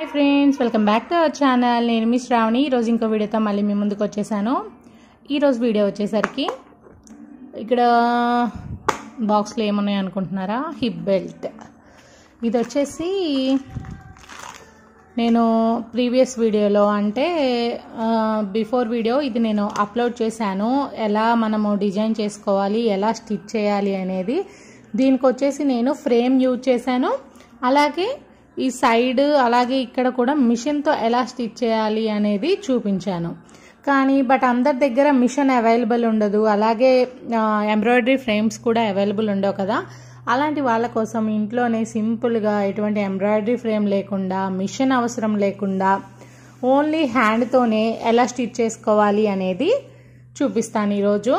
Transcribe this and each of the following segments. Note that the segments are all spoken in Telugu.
Hi friends, welcome back to our channel. నేను మీ శ్రావణి. ఈరోజు ఇంకో వీడియోతో మళ్ళీ మీ ముందుకు వచ్చేసాను. ఈరోజు వీడియో వచ్చేసరికి ఇక్కడ బాక్స్లో ఏమున్నాయి అనుకుంటున్నారా? Hip belt. ఇది వచ్చేసి నేను ప్రీవియస్ వీడియోలో అంటే బిఫోర్ వీడియో ఇది నేను అప్లోడ్ చేశాను. ఎలా మనము డిజైన్ చేసుకోవాలి, ఎలా స్టిచ్ చేయాలి అనేది. దీనికి వచ్చేసి నేను ఫ్రేమ్ యూజ్ చేశాను. అలాగే ఈ సైడ్ అలాగే ఇక్కడ కూడా మిషన్తో ఎలా స్టిచ్ చేయాలి అనేది చూపించాను. కానీ అందరి దగ్గర మిషన్ అవైలబుల్ ఉండదు. అలాగే ఎంబ్రాయిడరీ ఫ్రేమ్స్ కూడా అవైలబుల్ ఉండవు కదా. అలాంటి వాళ్ళ కోసం ఇంట్లోనే సింపుల్గా ఎటువంటి ఎంబ్రాయిడరీ ఫ్రేమ్ లేకుండా, మిషన్ అవసరం లేకుండా ఓన్లీ హ్యాండ్తోనే ఎలా స్టిచ్ చేసుకోవాలి అనేది చూపిస్తాను ఈరోజు.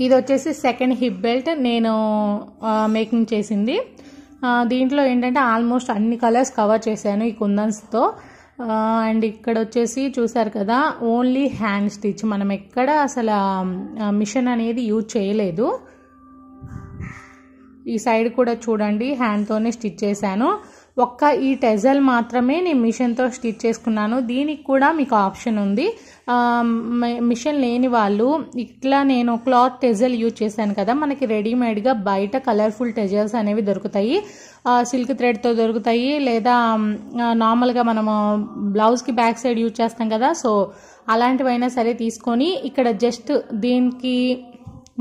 ఇది వచ్చేసి సెకండ్ హిప్ బెల్ట్ నేను మేకింగ్ చేసింది. దీంట్లో ఏంటంటే ఆల్మోస్ట్ అన్ని కలర్స్ కవర్ చేశాను ఈ కుందన్స్తో. అండ్ ఇక్కడ వచ్చేసి చూసారు కదా, ఓన్లీ హ్యాండ్ స్టిచ్. మనం ఎక్కడ అసలు మిషన్ అనేది యూజ్ చేయలేదు. ఈ సైడ్ కూడా చూడండి, హ్యాండ్తోనే స్టిచ్ చేశాను. ఒక్క ఈ టెజల్ మాత్రమే నేను మిషన్తో స్టిచ్ చేసుకున్నాను. దీనికి కూడా మీకు ఆప్షన్ ఉంది. మిషన్ లేని వాళ్ళు ఇట్లా నేను క్లాత్ టెజల్ యూజ్ చేశాను కదా, మనకి రెడీమేడ్గా బయట కలర్ఫుల్ టెజల్స్ అనేవి దొరుకుతాయి. సిల్క్ థ్రెడ్తో దొరుకుతాయి, లేదా నార్మల్గా మనము బ్లౌజ్కి బ్యాక్ సైడ్ యూజ్ చేస్తాం కదా. సో అలాంటివైనా సరే తీసుకొని ఇక్కడ జస్ట్ దీనికి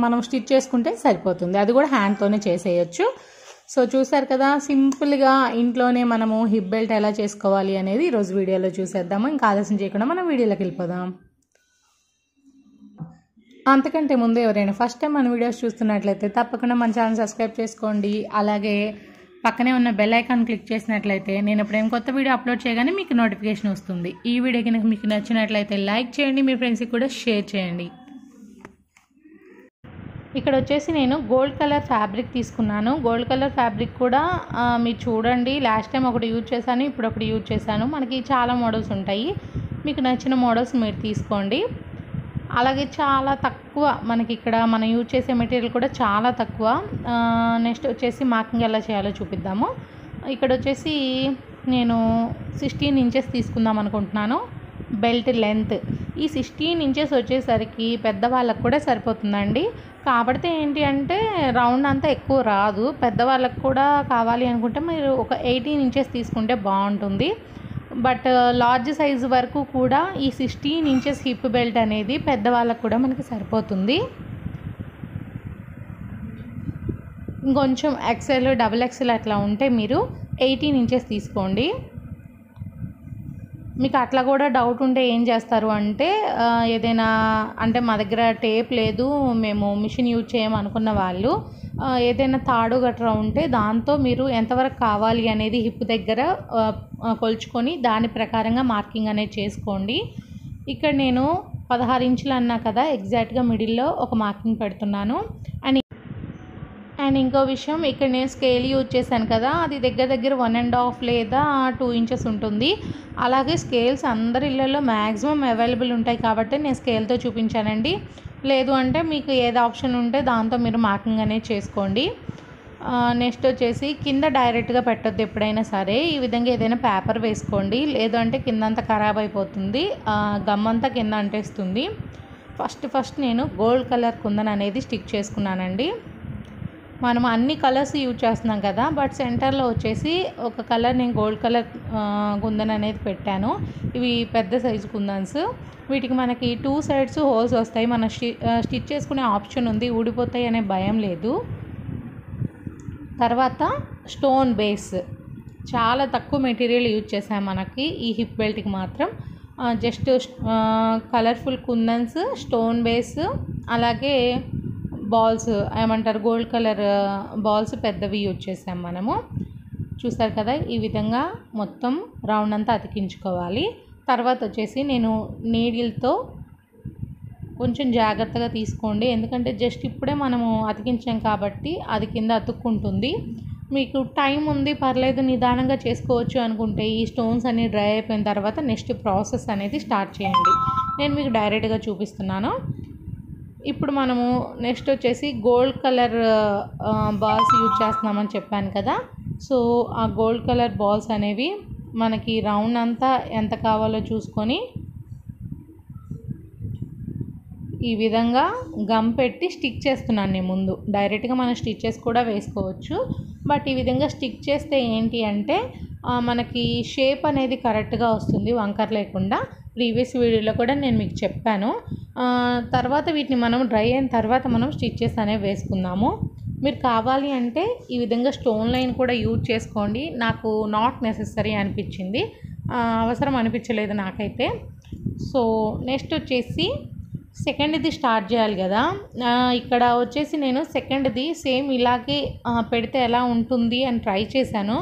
మనం స్టిచ్ చేసుకుంటే సరిపోతుంది. అది కూడా హ్యాండ్తోనే చేసేయచ్చు. సో చూసారు కదా, సింపుల్గా ఇంట్లోనే మనము హిప్ బెల్ట్ ఎలా చేసుకోవాలి అనేది ఈరోజు వీడియోలో చూసేద్దాము. ఇంకా ఆలస్యం చేయకుండా మనం వీడియోలోకి వెళ్ళిపోదాం. అంతకంటే ముందు ఎవరైనా ఫస్ట్ టైం మన వీడియోస్ చూస్తున్నట్లయితే తప్పకుండా మన ఛానల్ సబ్స్క్రైబ్ చేసుకోండి. అలాగే పక్కనే ఉన్న బెల్ ఐకాన్ క్లిక్ చేసినట్లయితే నేను ఎప్పుడేం కొత్త వీడియో అప్లోడ్ చేయగానే మీకు నోటిఫికేషన్ వస్తుంది. ఈ వీడియో కనుక మీకు నచ్చినట్లయితే లైక్ చేయండి, మీ ఫ్రెండ్స్కి కూడా షేర్ చేయండి. ఇక్కడ వచ్చేసి నేను గోల్డ్ కలర్ ఫ్యాబ్రిక్ తీసుకున్నాను. గోల్డ్ కలర్ ఫ్యాబ్రిక్ కూడా మీరు చూడండి, లాస్ట్ టైం ఒకటి యూజ్ చేశాను, ఇప్పుడు ఒకటి యూజ్ చేశాను. మనకి చాలా మోడల్స్ ఉంటాయి, మీకు నచ్చిన మోడల్స్ మీరు తీసుకోండి. అలాగే చాలా తక్కువ మనకి ఇక్కడ మనం యూజ్ చేసే మెటీరియల్ కూడా చాలా తక్కువ. నెక్స్ట్ వచ్చేసి మార్కింగ్ ఎలా చేయాలో చూపిద్దాము. ఇక్కడ వచ్చేసి నేను 16 ఇంచెస్ తీసుకుందాం అనుకుంటున్నాను బెల్ట్ లెంత్. ఈ 16 ఇంచెస్ వచ్చేసరికి పెద్దవాళ్ళకు కూడా సరిపోతుందండి. కాబట్టి ఏంటి అంటే రౌండ్ అంతా ఎక్కువ రాదు. పెద్దవాళ్ళకు కూడా కావాలి అనుకుంటే మీరు ఒక 18 ఇంచెస్ తీసుకుంటే బాగుంటుంది. బట్ లార్జ్ సైజు వరకు కూడా ఈ 16 ఇంచెస్ హిప్ బెల్ట్ అనేది పెద్దవాళ్ళకు కూడా మనకి సరిపోతుంది. ఇంకొంచెం ఎక్సెల్, డబుల్ ఎక్సెల్ అట్లా ఉంటే మీరు 18 ఇంచెస్ తీసుకోండి. మీకు అట్లా కూడా డౌట్ ఉంటే ఏం చేస్తారు అంటే ఏదైనా అంటే మా దగ్గర టేప్ లేదు, మేము మిషన్ యూజ్ చేయమనుకున్న వాళ్ళు ఏదైనా తాడు గట్రా ఉంటే దాంతో మీరు ఎంతవరకు కావాలి అనేది హిప్ దగ్గర కొలుచుకొని దాని ప్రకారంగా మార్కింగ్ అనేది చేసుకోండి. ఇక్కడ నేను 16 ఇంచులు అన్నా కదా, ఎగ్జాక్ట్గా మిడిల్లో ఒక మార్కింగ్ పెడుతున్నాను. అండ్ ఇంకో విషయం, ఇక్కడ నేను స్కేల్ యూజ్ చేశాను కదా, అది దగ్గర 1.5 లేదా 2 ఇంచెస్ ఉంటుంది. అలాగే స్కేల్స్ అందరి ఇళ్ళల్లో మ్యాక్సిమం అవైలబుల్ ఉంటాయి కాబట్టి నేను స్కేల్తో చూపించానండి. లేదు అంటే మీకు ఏది ఆప్షన్ ఉంటే దాంతో మీరు మార్కింగ్ అనేది చేసుకోండి. నెక్స్ట్ వచ్చేసి కింద డైరెక్ట్గా పెట్టొద్దు ఎప్పుడైనా సరే. ఈ విధంగా ఏదైనా పేపర్ వేసుకోండి, లేదు అంటే కిందంతా ఖరాబ్ అయిపోతుంది, గమ్ అంతా కింద అంటేస్తుంది. ఫస్ట్ నేను గోల్డ్ కలర్ కుందన్ అనేది స్టిక్ చేసుకున్నానండి. మనం అన్ని కలర్స్ యూజ్ చేస్తున్నాం కదా, బట్ సెంటర్లో వచ్చేసి ఒక కలర్ నేను గోల్డ్ కలర్ కుందన్ అనేది పెట్టాను. ఇవి పెద్ద సైజు కుందన్స్. వీటికి మనకి 2 సైడ్స్ హోల్స్ వస్తాయి. మన స్టిచ్ చేసుకునే ఆప్షన్ ఉంది, ఊడిపోతాయి అనే భయం లేదు. తర్వాత స్టోన్ బేస్, చాలా తక్కువ మెటీరియల్ యూజ్ చేసాం మనకి ఈ హిప్ బెల్ట్కి మాత్రం. జస్ట్ కలర్ఫుల్ కుందన్స్, స్టోన్ బేస్, అలాగే బాల్స్ ఏమంటారు గోల్డ్ కలర్ బాల్స్ పెద్దవి యూజ్ చేసాం మనము. చూసారు కదా, ఈ విధంగా మొత్తం రౌండ్ అంతా అతికించుకోవాలి. తర్వాత వచ్చేసి నేను నీడిల్తో కొంచెం జాగ్రత్తగా తీసుకోండి, ఎందుకంటే జస్ట్ ఇప్పుడే మనము అతికించాం కాబట్టి అది కింద అతుక్కుంటుంది. మీకు టైం ఉంది, పర్లేదు, నిదానంగా చేసుకోవచ్చు అనుకుంటే ఈ స్టోన్స్ అన్ని డ్రై అయిపోయిన తర్వాత నెక్స్ట్ ప్రాసెస్ అనేది స్టార్ట్ చేయండి. నేను మీకు డైరెక్ట్గా చూపిస్తున్నాను. ఇప్పుడు మనము నెక్స్ట్ వచ్చేసి గోల్డ్ కలర్ బాల్స్ యూజ్ చేస్తున్నామని చెప్పాను కదా. సో ఆ గోల్డ్ కలర్ బాల్స్ అనేవి మనకి రౌండ్ అంతా ఎంత కావాలో చూసుకొని ఈ విధంగా గమ్ పెట్టి స్టిక్ చేస్తున్నాను నేను ముందు. డైరెక్ట్గా మనం స్టిచెస్ కూడా వేసుకోవచ్చు, బట్ ఈ విధంగా స్టిక్ చేస్తే ఏంటి అంటే మనకి షేప్ అనేది కరెక్ట్గా వస్తుంది వంకర లేకుండా. ప్రీవియస్ వీడియోలో కూడా నేను మీకు చెప్పాను. తర్వాత వీటిని మనం డ్రై అయిన తర్వాత మనం స్టిచెస్ అనేవి వేసుకుందాము. మీరు కావాలి అంటే ఈ విధంగా స్టోన్ లైన్ కూడా యూజ్ చేసుకోండి. నాకు నాట్ నెసెసరీ అనిపించింది, అవసరం అనిపించలేదు నాకైతే. సో నెక్స్ట్ వచ్చేసి సెకండ్ది స్టార్ట్ చేయాలి కదా. ఇక్కడ వచ్చేసి నేను సెకండ్ది సేమ్ ఇలాగే పెడితే ఎలా ఉంటుంది అని ట్రై చేశాను,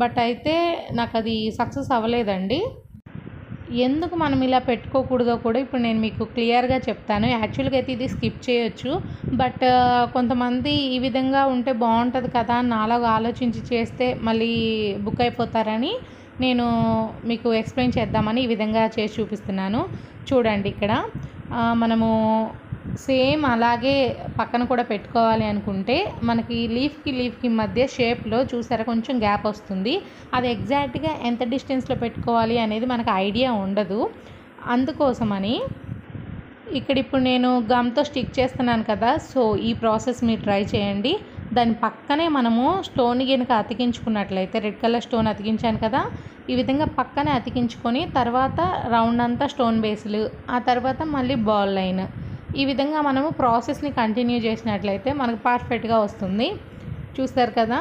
బట్ అయితే నాకు అది సక్సెస్ అవ్వలేదండి. ఎందుకు మనం ఇలా పెట్టుకోకూడదో కూడా ఇప్పుడు నేను మీకు క్లియర్గా చెప్తాను. యాక్చువల్గా అయితే ఇది స్కిప్ చేయొచ్చు, బట్ కొంతమంది ఈ విధంగా ఉంటే బాగుంటుంది కదా అని నాలాగా ఆలోచించి చేస్తే మళ్ళీ బుక్ అయిపోతారని నేను మీకు ఎక్స్ప్లెయిన్ చేద్దామని ఈ విధంగా చేసి చూపిస్తున్నాను. చూడండి, ఇక్కడ మనము సేమ్ అలాగే పక్కన కూడా పెట్టుకోవాలి అనుకుంటే మనకి లీఫ్కి మధ్య షేప్లో చూసారా కొంచెం గ్యాప్ వస్తుంది. అది ఎగ్జాక్ట్గా ఎంత డిస్టెన్స్లో పెట్టుకోవాలి అనేది మనకు ఐడియా ఉండదు. అందుకోసమని ఇప్పుడు నేను గమ్తో స్టిక్ చేస్తున్నాను కదా, సో ఈ ప్రాసెస్ మీరు ట్రై చేయండి. దాని పక్కనే మనము స్టోన్ కనుక అతికించుకున్నట్లయితే, రెడ్ కలర్ స్టోన్ అతికించాను కదా, ఈ విధంగా పక్కనే అతికించుకొని తర్వాత రౌండ్ అంతా స్టోన్ బేస్లు, ఆ తర్వాత మళ్ళీ బాల్ లైన్, ఈ విధంగా మనము ప్రాసెస్ని కంటిన్యూ చేసినట్లయితే మనకు పర్ఫెక్ట్గా వస్తుంది. చూస్తారు కదా,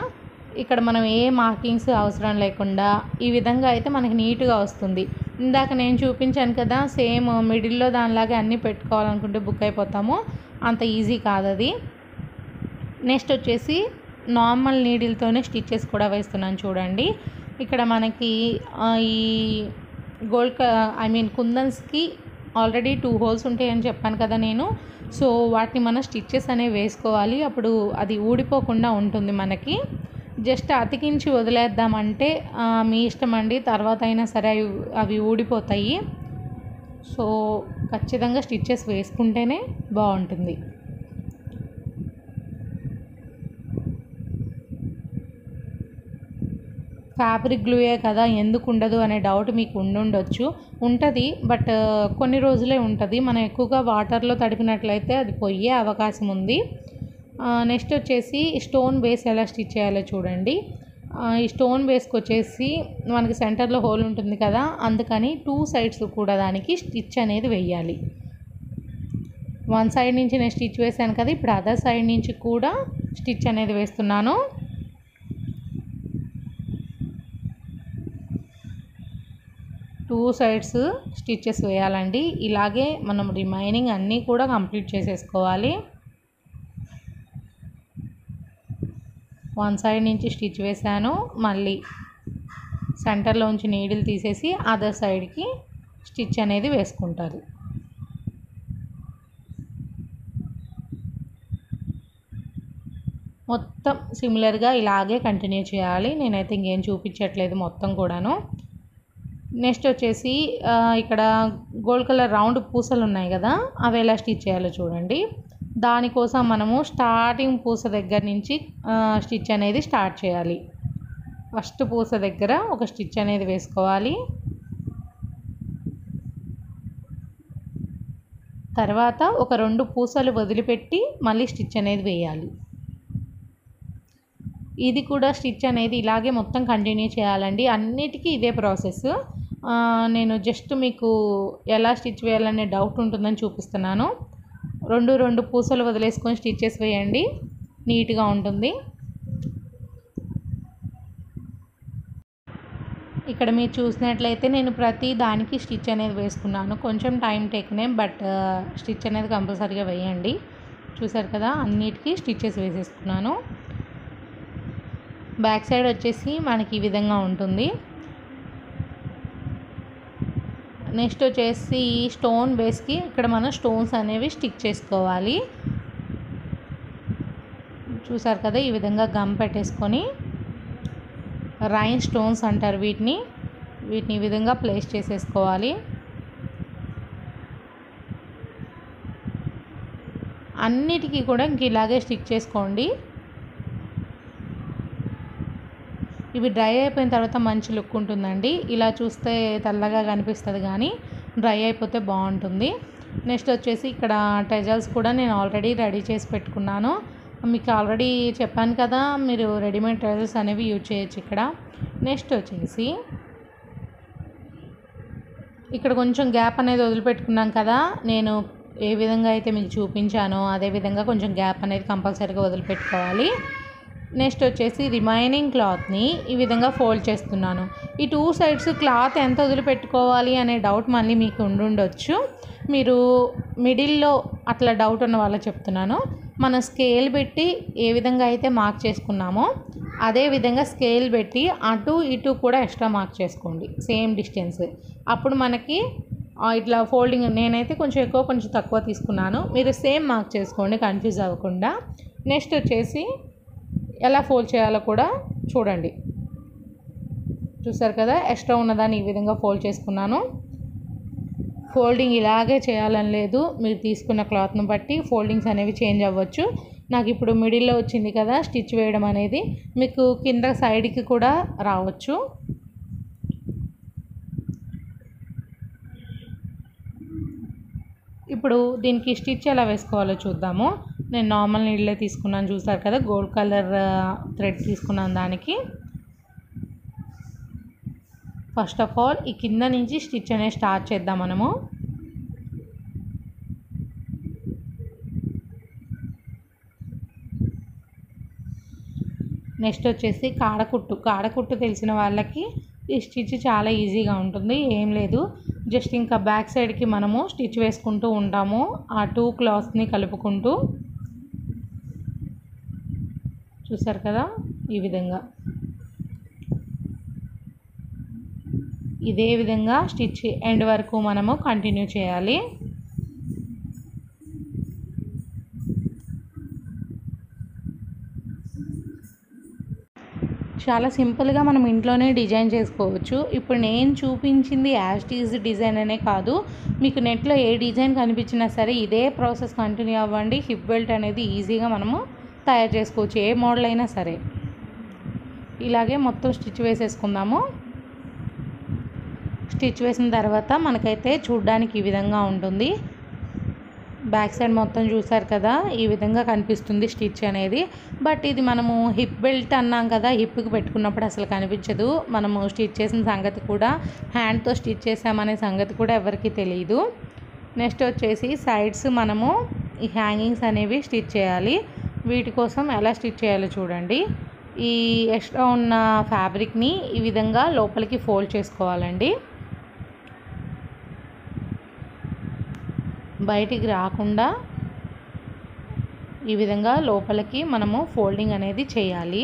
ఇక్కడ మనం ఏ మార్కింగ్స్ అవసరం లేకుండా ఈ విధంగా అయితే మనకి నీట్గా వస్తుంది. ఇందాక నేను చూపించాను కదా, సేమ్ మిడిల్లో దానిలాగే అన్నీ పెట్టుకోవాలనుకుంటే బుక్ అయిపోతాము, అంత ఈజీ కాదు అది. నెక్స్ట్ వచ్చేసి నార్మల్ నీడిల్తోనే స్టిచెస్ కూడా వేస్తున్నాను. చూడండి, ఇక్కడ మనకి ఈ గోల్డ్ కుందన్స్కి ఆల్రెడీ 2 హోల్స్ ఉంటాయని చెప్పాను కదా నేను. సో వాటిని మనం స్టిచెస్ అనేవి వేసుకోవాలి, అప్పుడు అది ఊడిపోకుండా ఉంటుంది మనకి. జస్ట్ అతికించి వదిలేద్దామంటే మీ ఇష్టం అండి, తర్వాత అయినా సరే అవి ఊడిపోతాయి. సో ఖచ్చితంగా స్టిచెస్ వేసుకుంటేనే బాగుంటుంది. ఫ్యాబ్రిక్ గ్లూయే కదా ఎందుకు ఉండదు అనే డౌట్ మీకు ఉండొచ్చు. ఉంటుంది, బట్ కొన్ని రోజులే ఉంటుంది. మనం ఎక్కువగా వాటర్లో తడిపినట్లయితే అది పోయే అవకాశం ఉంది. నెక్స్ట్ వచ్చేసి స్టోన్ బేస్ ఎలా స్టిచ్ చేయాలో చూడండి. ఈ స్టోన్ బేస్కి వచ్చేసి మనకి సెంటర్లో హోల్ ఉంటుంది కదా, అందుకని 2 సైడ్స్ కూడా దానికి స్టిచ్ అనేది వేయాలి. 1 సైడ్ నుంచి నేను స్టిచ్ వేసాను కదా, ఇప్పుడు అదర్ సైడ్ నుంచి కూడా స్టిచ్ అనేది వేస్తున్నాను. 2 సైడ్స్ స్టిచెస్ వేయాలండి. ఇలాగే మనం రిమైనింగ్ అన్నీ కూడా కంప్లీట్ చేసేసుకోవాలి. 1 సైడ్ నుంచి స్టిచ్ వేసాను, మళ్ళీ సెంటర్లోంచి నీడిల్ తీసేసి అదర్ సైడ్కి స్టిచ్ అనేది వేసుకుంటారు. మొత్తం సిమిలర్గా ఇలాగే కంటిన్యూ చేయాలి. నేనైతే ఇంకేం చూపించట్లేదు మొత్తం కూడాను. నెక్స్ట్ వచ్చేసి ఇక్కడ గోల్డ్ కలర్ రౌండ్ పూసలు ఉన్నాయి కదా, అవి ఎలా స్టిచ్ చేయాలో చూడండి. దానికోసం మనము స్టార్టింగ్ పూస దగ్గర నుంచి స్టిచ్ అనేది స్టార్ట్ చేయాలి. ఫస్ట్ పూస దగ్గర ఒక స్టిచ్ అనేది వేసుకోవాలి. తర్వాత ఒక 2 పూసలు వదిలిపెట్టి మళ్ళీ స్టిచ్ అనేది వేయాలి. ఇది కూడా స్టిచ్ అనేది ఇలాగే మొత్తం కంటిన్యూ చేయాలండి. అన్నిటికీ ఇదే ప్రాసెస్. నేను జస్ట్ మీకు ఎలా స్టిచ్ వేయాలనే డౌట్ ఉంటుందని చూపిస్తున్నాను. 2 పూసలు వదిలేసుకొని స్టిచెస్ వేయండి, నీట్గా ఉంటుంది. ఇక్కడ మీరు చూసినట్లయితే నేను ప్రతి దానికి స్టిచ్ అనేది వేసుకున్నాను. కొంచెం టైం టేకనే, బట్ స్టిచ్ అనేది కంపల్సరీగా వేయండి. చూసారు కదా, అన్నిటికీ స్టిచెస్ వేసేసుకున్నాను. బ్యాక్ సైడ్ వచ్చేసి మనకి ఈ విధంగా ఉంటుంది. నెక్స్ట్ వచ్చేసి స్టోన్ బేస్కి ఇక్కడ మనం స్టోన్స్ అనేవి స్టిక్ చేసుకోవాలి. చూసారు కదా, ఈ విధంగా గమ్ పెట్టేసుకొని రైన్ స్టోన్స్ అంటారు వీటిని ఈ విధంగా ప్లేస్ చేసేసుకోవాలి. అన్నిటికీ కూడా ఇంక ఇలాగే స్టిక్ చేసుకోండి. ఇవి డ్రై అయిపోయిన తర్వాత మంచి లుక్ ఉంటుందండి. ఇలా చూస్తే తెల్లగా కనిపిస్తుంది కానీ డ్రై అయిపోతే బాగుంటుంది. నెక్స్ట్ వచ్చేసి ఇక్కడ టెజల్స్ కూడా నేను ఆల్రెడీ రెడీ చేసి పెట్టుకున్నాను. మీకు ఆల్రెడీ చెప్పాను కదా, మీరు రెడీమేడ్ టెజల్స్ అనేవి యూజ్ చేయొచ్చు ఇక్కడ. నెక్స్ట్ వచ్చేసి ఇక్కడ కొంచెం గ్యాప్ అనేది వదిలిపెట్టుకున్నాం కదా, నేను ఏ విధంగా అయితే మీకు చూపించానో అదే విధంగా కొంచెం గ్యాప్ అనేది కంపల్సరీగా వదిలిపెట్టుకోవాలి. నెక్స్ట్ వచ్చేసి రిమైనింగ్ క్లాత్ని ఈ విధంగా ఫోల్డ్ చేస్తున్నాను. ఈ 2 సైడ్స్ క్లాత్ ఎంత వదిలిపెట్టుకోవాలి అనే డౌట్ మళ్ళీ మీకు ఉండుండొచ్చు. మీరు మిడిల్లో అట్లా డౌట్ ఉన్న వాళ్ళకి చెప్తున్నాను. మనం స్కేల్ పెట్టి ఏ విధంగా అయితే మార్క్ చేసుకున్నామో అదే విధంగా స్కేల్ పెట్టి అటు ఇటు కూడా ఎక్స్ట్రా మార్క్ చేసుకోండి, సేమ్ డిస్టెన్స్. అప్పుడు మనకి ఇట్లా ఫోల్డింగ్, నేనైతే కొంచెం ఎక్కువ కొంచెం తక్కువ తీసుకున్నాను, మీరు సేమ్ మార్క్ చేసుకోండి కన్ఫ్యూజ్ అవ్వకుండా. నెక్స్ట్ వచ్చేసి ఎలా ఫోల్డ్ చేయాలో కూడా చూడండి. చూసారు కదా, ఎక్స్ట్రా ఉన్నదాన్ని ఈ విధంగా ఫోల్డ్ చేసుకున్నాను. ఫోల్డింగ్ ఇలాగే చేయాలని లేదు, మీరు తీసుకున్న క్లాత్ను బట్టి ఫోల్డింగ్స్ అనేవి చేంజ్ అవ్వచ్చు. నాకు ఇప్పుడు మిడిల్లో వచ్చింది కదా స్టిచ్ వేయడం అనేది, మీకు కింద సైడ్కి కూడా రావచ్చు. ఇప్పుడు దీనికి స్టిచ్ ఎలా వేసుకోవాలో చూద్దాము. నేను నార్మల్ నీళ్ళే తీసుకున్నాను, చూసారు కదా, గోల్డ్ కలర్ థ్రెడ్ తీసుకున్నాను. దానికి ఫస్ట్ ఆఫ్ ఆల్ ఈ కింద నుంచి స్టిచ్ అనేది స్టార్ట్ చేద్దాం మనము. నెక్స్ట్ వచ్చేసి కాడకుట్టు తెలిసిన వాళ్ళకి ఈ స్టిచ్ చాలా ఈజీగా ఉంటుంది, ఏం లేదు. జస్ట్ ఇంకా బ్యాక్ సైడ్కి మనము స్టిచ్ వేసుకుంటూ ఉంటాము, ఆ 2 క్లాత్స్ని కలుపుకుంటూ. చూసారు కదా, ఈ విధంగా ఇదే విధంగా స్టిచ్ ఎండ్ వరకు మనము కంటిన్యూ చేయాలి. చాలా సింపుల్గా మనం ఇంట్లోనే డిజైన్ చేసుకోవచ్చు. ఇప్పుడు నేను చూపించింది యాజ్ ఈజ్ డిజైన్ అనే కాదు, మీకు నెట్లో ఏ డిజైన్ కనిపించినా సరే ఇదే ప్రాసెస్ కంటిన్యూ అవ్వండి. హిప్ బెల్ట్ అనేది ఈజీగా మనము తయారు చేసుకోవచ్చు, ఏ మోడల్ అయినా సరే. ఇలాగే మొత్తం స్టిచ్ వేసేసుకుందాము. స్టిచ్ వేసిన తర్వాత మనకైతే చూడడానికి ఈ విధంగా ఉంటుంది. బ్యాక్ సైడ్ మొత్తం చూసారు కదా, ఈ విధంగా కనిపిస్తుంది స్టిచ్ అనేది. బట్ ఇది మనము హిప్ బెల్ట్ అన్నాం కదా, హిప్కి పెట్టుకున్నప్పుడు అసలు కనిపించదు. మనము స్టిచ్ చేసిన సంగతి కూడా, హ్యాండ్తో స్టిచ్ చేసామనే సంగతి కూడా ఎవరికి తెలియదు. నెక్స్ట్ వచ్చేసి సైడ్స్ మనము ఈ హ్యాంగింగ్స్ అనేవి స్టిచ్ చేయాలి. వీటి కోసం ఎలా స్టిచ్ చేయాలో చూడండి. ఈ ఎక్స్ట్రా ఉన్న ఫ్యాబ్రిక్ని ఈ విధంగా లోపలికి ఫోల్డ్ చేసుకోవాలండి, బయటికి రాకుండా ఈ విధంగా లోపలికి మనము ఫోల్డింగ్ అనేది చేయాలి.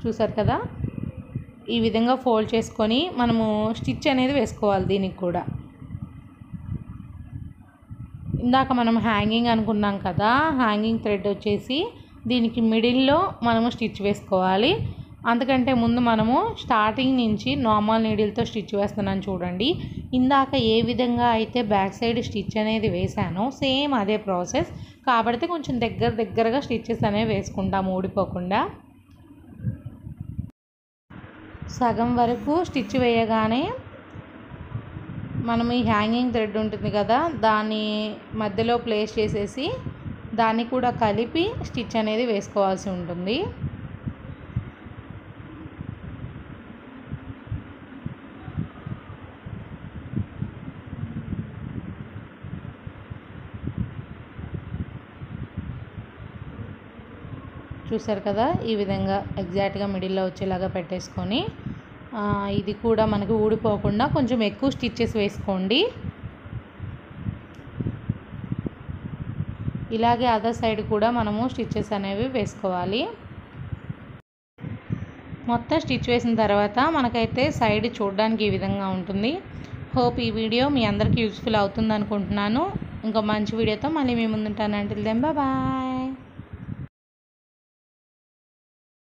చూసారు కదా, ఈ విధంగా ఫోల్డ్ చేసుకొని మనము స్టిచ్ అనేది వేసుకోవాలి. దీనికి కూడా ఇందాక మనం హ్యాంగింగ్ అనుకున్నాం కదా, హ్యాంగింగ్ థ్రెడ్ వచ్చేసి దీనికి మిడిల్లో మనము స్టిచ్ వేసుకోవాలి. అంతకంటే ముందు మనము స్టార్టింగ్ నుంచి నార్మల్ నీడిల్తో స్టిచ్ వేస్తున్నాను చూడండి. ఇందాక ఏ విధంగా అయితే బ్యాక్ సైడ్ స్టిచ్ అనేది వేసానో సేమ్ అదే ప్రాసెస్, కాబట్టి కొంచెం దగ్గరగా స్టిచ్చెస్ అనేవి వేసుకుంటాము ఊడిపోకుండా. సగం వరకు స్టిచ్ వేయగానే మనం ఈ హ్యాంగింగ్ థ్రెడ్ ఉంటుంది కదా, దాన్ని మధ్యలో ప్లేస్ చేసేసి దాన్ని కూడా కలిపి స్టిచ్ అనేది వేసుకోవాల్సి ఉంటుంది. చూసారు కదా, ఈ విధంగా ఎగ్జాక్ట్గా మిడిల్లో వచ్చేలాగా పెట్టేసుకొని ఇది కూడా మనకి ఊడిపోకుండా కొంచెం ఎక్కువ స్టిచ్చెస్ వేసుకోండి. ఇలాగే అదర్ సైడ్ కూడా మనము స్టిచ్చెస్ అనేవి వేసుకోవాలి. మొత్తం స్టిచ్ వేసిన తర్వాత మనకైతే సైడ్ చూడడానికి ఈ విధంగా ఉంటుంది. హోప్ ఈ వీడియో మీ అందరికీ యూస్ఫుల్ అవుతుంది అనుకుంటున్నాను. ఇంకో మంచి వీడియోతో మళ్ళీ మీ ముందుంటాను. Until then bye.